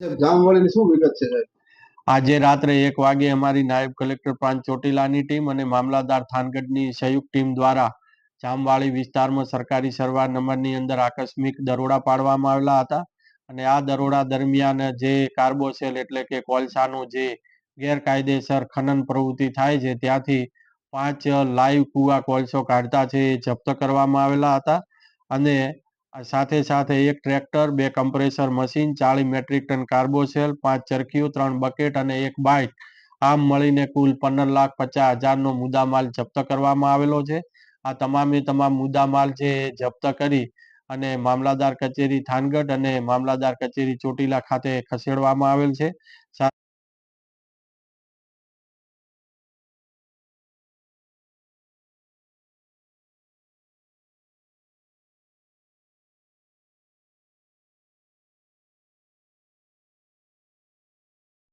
જામવાળીની શું વિગત છે સાહેબ? આજે રાત્રે 1 વાગે અમારી નાયબ કલેક્ટર પ્રાંત ચોટીલાની ટીમ અને મામલતદાર થાનગઢની સંયુક્ત ટીમ દ્વારા જામવાળી વિસ્તારમાં સરકારી સરવાર નંબરની અંદર આકસ્મિક દરોડા પાડવામાં આવેલા હતા અને આ દરોડા દરમિયાન જે કાર્બોસેલ એટલે કે કોલસાનું જે ગેરકાયદેસર ખનન પ્રવૃત્તિ થાય છે ત્યાંથી 5 લાઈવ કુવા કોલસો કાઢતા છે એ જપ્ત કરવામાં આવેલા હતા અને સાથે સાથે એક tractor, 2 compressor machine, 40 metric ton કાર્બોસેલ, 5 ચરખીઓ, 3 બકેટ અને 1 બાઇક આમ મળીને કુલ 15,50,000નો મુદ્દામાલ જપ્ત કરવામાં આવેલો છે. આ તમામે તમામ મુદ્દામાલ છે એ જપ્ત કરી અને મામલતદાર કચેરી થાનગઢ અને મામલતદાર કચેરી ચોટીલા ખાતે ખસેડવામાં આવેલ છે.